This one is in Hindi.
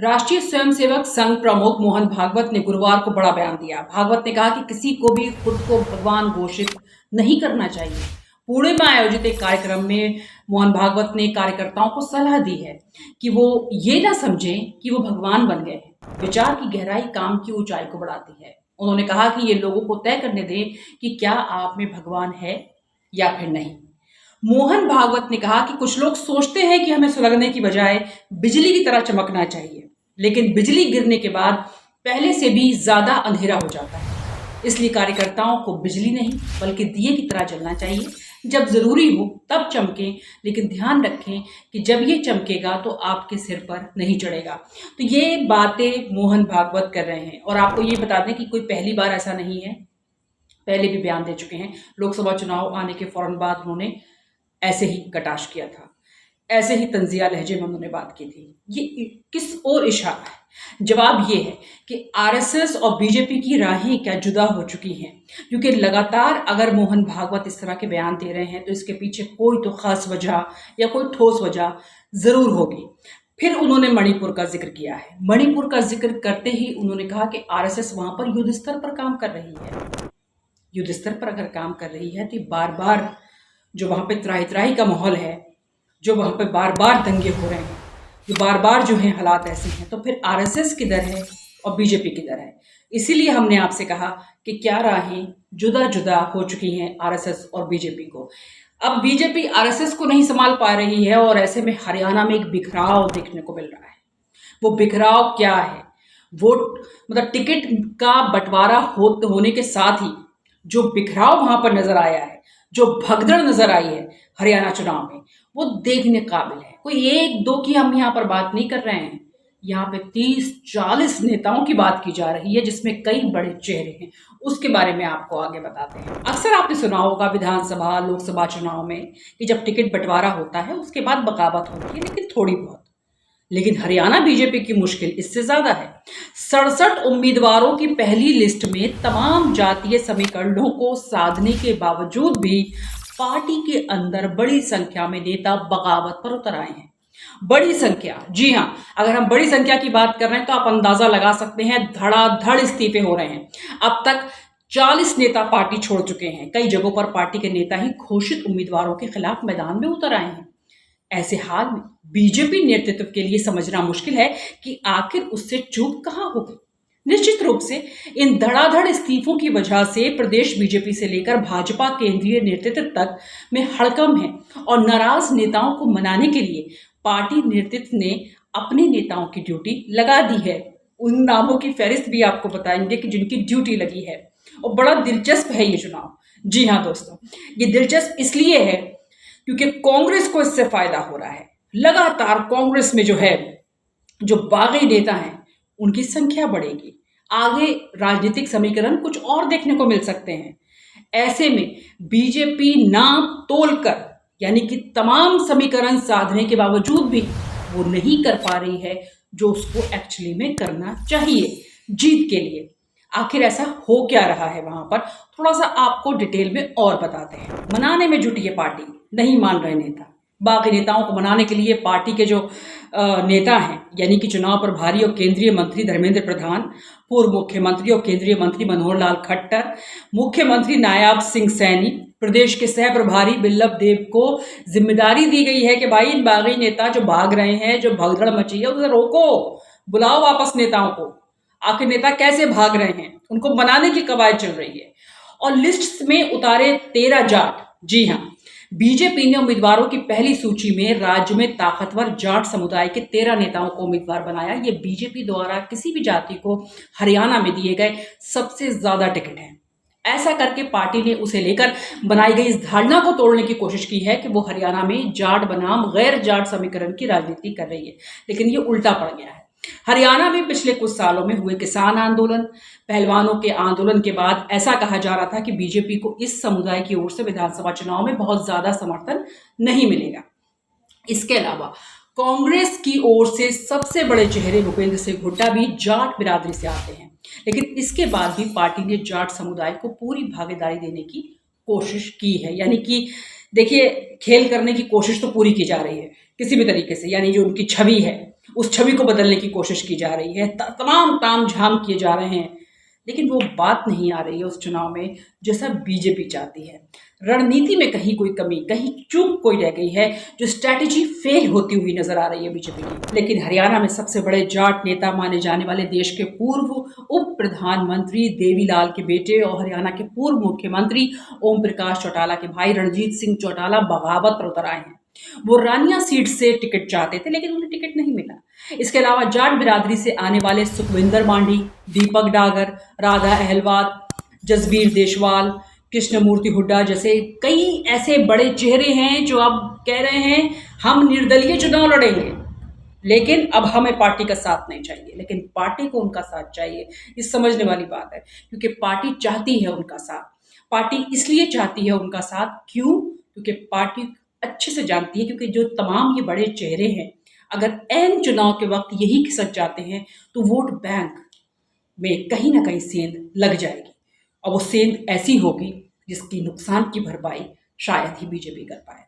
राष्ट्रीय स्वयंसेवक संघ प्रमुख मोहन भागवत ने गुरुवार को बड़ा बयान दिया। भागवत ने कहा कि किसी को भी खुद को भगवान घोषित नहीं करना चाहिए। पुणे में आयोजित एक कार्यक्रम में मोहन भागवत ने कार्यकर्ताओं को सलाह दी है कि वो ये ना समझें कि वो भगवान बन गए हैं। विचार की गहराई काम की ऊंचाई को बढ़ाती है। उन्होंने कहा कि ये लोगों को तय करने दें कि क्या आप में भगवान है या फिर नहीं। मोहन भागवत ने कहा कि कुछ लोग सोचते हैं कि हमें सुलगने की बजाय बिजली की तरह चमकना चाहिए, लेकिन बिजली गिरने के बाद पहले से भी ज्यादा अंधेरा हो जाता है। इसलिए कार्यकर्ताओं को बिजली नहीं बल्कि दिए की तरह जलना चाहिए। जब जरूरी हो तब चमकें, लेकिन ध्यान रखें कि जब ये चमकेगा तो आपके सिर पर नहीं चढ़ेगा। तो ये बातें मोहन भागवत कर रहे हैं। और आपको ये बता दें कि कोई पहली बार ऐसा नहीं है, पहले भी बयान दे चुके हैं। लोकसभा चुनाव आने के फौरन बाद उन्होंने ऐसे ही कटाक्ष किया था, ऐसे ही तंजिया लहजे में उन्होंने बात की थी। ये किस ओर इशारा है? जवाब ये है कि आरएसएस और बीजेपी की राहें क्या जुदा हो चुकी हैं, क्योंकि लगातार अगर मोहन भागवत इस तरह के बयान दे रहे हैं तो इसके पीछे कोई तो खास वजह या कोई ठोस वजह जरूर होगी। फिर उन्होंने मणिपुर का जिक्र किया है। मणिपुर का जिक्र करते ही उन्होंने कहा कि आरएसएस वहां पर युद्ध स्तर पर काम कर रही है। युद्ध स्तर पर अगर काम कर रही है तो बार बार जो वहां पे त्राही त्राही का माहौल है, जो वहां पे बार बार दंगे हो रहे हैं, जो बार बार जो है हालात ऐसे हैं, तो फिर आरएसएस किधर है और बीजेपी किधर है? इसीलिए हमने आपसे कहा कि क्या राहें जुदा जुदा हो चुकी हैं आरएसएस और बीजेपी को। अब बीजेपी आरएसएस को नहीं संभाल पा रही है और ऐसे में हरियाणा में एक बिखराव देखने को मिल रहा है। वो बिखराव क्या है? वोट मतलब टिकट का बंटवारा होने के साथ ही जो बिखराव वहां पर नजर आया है, जो भगदड़ नजर आई है हरियाणा चुनाव में, वो देखने काबिल है। कोई एक दो की हम यहाँ पर बात नहीं कर रहे हैं, यहाँ पे 30-40 नेताओं की बात की जा रही है, जिसमें कई बड़े चेहरे हैं। उसके बारे में आपको आगे बताते हैं। अक्सर आपने सुना होगा विधानसभा लोकसभा चुनाव में कि जब टिकट बंटवारा होता है उसके बाद बगावत होती है, लेकिन थोड़ी बहुत। लेकिन हरियाणा बीजेपी की मुश्किल इससे ज्यादा है। 67 उम्मीदवारों की पहली लिस्ट में तमाम जातीय समीकरणों को साधने के बावजूद भी पार्टी के अंदर बड़ी संख्या में नेता बगावत पर उतर आए हैं। बड़ी संख्या, जी हां, अगर हम बड़ी संख्या की बात कर रहे हैं तो आप अंदाजा लगा सकते हैं, धड़ाधड़ इस्तीफे हो रहे हैं। अब तक 40 नेता पार्टी छोड़ चुके हैं। कई जगहों पर पार्टी के नेता ही घोषित उम्मीदवारों के खिलाफ मैदान में उतर आए हैं। ऐसे हाल में बीजेपी नेतृत्व के लिए समझना मुश्किल है कि आखिर उससे चूक कहां होगी। निश्चित रूप से इन धड़ाधड़ इस्तीफों की वजह से प्रदेश बीजेपी से लेकर भाजपा केंद्रीय नेतृत्व तक में हड़कंप है और नाराज नेताओं को मनाने के लिए पार्टी नेतृत्व ने अपने नेताओं की ड्यूटी लगा दी है। उन नामों की फहरिस्त भी आपको बताएंगे कि जिनकी ड्यूटी लगी है। और बड़ा दिलचस्प है ये चुनाव। जी हाँ दोस्तों, ये दिलचस्प इसलिए है क्योंकि कांग्रेस को इससे फायदा हो रहा है। लगातार कांग्रेस में जो है, जो बागी नेता हैं, उनकी संख्या बढ़ेगी। आगे राजनीतिक समीकरण कुछ और देखने को मिल सकते हैं। ऐसे में बीजेपी नाप तोलकर, यानी कि तमाम समीकरण साधने के बावजूद भी वो नहीं कर पा रही है जो उसको एक्चुअली में करना चाहिए जीत के लिए। आखिर ऐसा हो क्या रहा है वहां पर, थोड़ा सा आपको डिटेल में और बताते हैं। मनाने में जुटी है पार्टी, नहीं मान रहे नेता। बाकी नेताओं को मनाने के लिए पार्टी के जो नेता हैं, यानी कि चुनाव प्रभारी और केंद्रीय मंत्री धर्मेंद्र प्रधान, पूर्व मुख्यमंत्री और केंद्रीय मंत्री मनोहर लाल खट्टर, मुख्यमंत्री नायब सिंह सैनी, प्रदेश के सह प्रभारी बिल्लभ देव को जिम्मेदारी दी गई है कि भाई इन बागी नेता जो भाग रहे हैं, जो भगदड़ मची है, उसे रोको, बुलाओ वापस नेताओं को। आखिर नेता कैसे भाग रहे हैं, उनको मनाने की कवायद चल रही है। और लिस्ट में उतारे 13 जाट। जी हाँ, बीजेपी ने उम्मीदवारों की पहली सूची में राज्य में ताकतवर जाट समुदाय के 13 नेताओं को उम्मीदवार बनाया। ये बीजेपी द्वारा किसी भी जाति को हरियाणा में दिए गए सबसे ज्यादा टिकट है। ऐसा करके पार्टी ने उसे लेकर बनाई गई इस धारणा को तोड़ने की कोशिश की है कि वो हरियाणा में जाट बनाम गैर जाट समीकरण की राजनीति कर रही है, लेकिन ये उल्टा पड़ गया है। हरियाणा में पिछले कुछ सालों में हुए किसान आंदोलन, पहलवानों के आंदोलन के बाद ऐसा कहा जा रहा था कि बीजेपी को इस समुदाय की ओर से विधानसभा चुनाव में बहुत ज्यादा समर्थन नहीं मिलेगा। इसके अलावा कांग्रेस की ओर से सबसे बड़े चेहरे भूपेंद्र सिंह हुड्डा भी जाट बिरादरी से आते हैं, लेकिन इसके बाद भी पार्टी ने जाट समुदाय को पूरी भागीदारी देने की कोशिश की है। यानी कि देखिए, खेल करने की कोशिश तो पूरी की जा रही है किसी भी तरीके से, यानी जो उनकी छवि है उस छवि को बदलने की कोशिश की जा रही है, तमाम ताम-झाम किए जा रहे हैं, लेकिन वो बात नहीं आ रही है उस चुनाव में जैसा बीजेपी चाहती है। रणनीति में कहीं कोई कमी, कहीं चूक कोई रह गई है, जो स्ट्रैटेजी फेल होती हुई नज़र आ रही है बीजेपी की। लेकिन हरियाणा में सबसे बड़े जाट नेता माने जाने वाले देश के पूर्व उप प्रधानमंत्री देवीलाल के बेटे और हरियाणा के पूर्व मुख्यमंत्री ओम प्रकाश चौटाला के भाई रणजीत सिंह चौटाला बगावत पर उतर आए हैं। वो रानिया सीट से टिकट चाहते थे, लेकिन उन्हें टिकट नहीं मिला। इसके अलावा जाट बिरादरी से आने वाले सुखविंदर मांडी, दीपक डागर, राधा अहलवाल, जसबीर देशवाल, कृष्णमूर्ति हुड्डा जैसे कई ऐसे बड़े चेहरे हैं जो अब कह रहे हैं हम निर्दलीय चुनाव लड़ेंगे, लेकिन अब हमें पार्टी का साथ नहीं चाहिए। लेकिन पार्टी को उनका साथ चाहिए, ये समझने वाली बात है, क्योंकि पार्टी चाहती है उनका साथ। पार्टी इसलिए चाहती है उनका साथ, क्यों? क्योंकि पार्टी अच्छे से जानती है, क्योंकि जो तमाम ये बड़े चेहरे हैं, अगर ऐन चुनाव के वक्त यही खिसक जाते हैं तो वोट बैंक में कहीं ना कहीं सेंध लग जाएगी, और वो सेंध ऐसी होगी जिसकी नुकसान की भरपाई शायद ही बीजेपी कर पाए।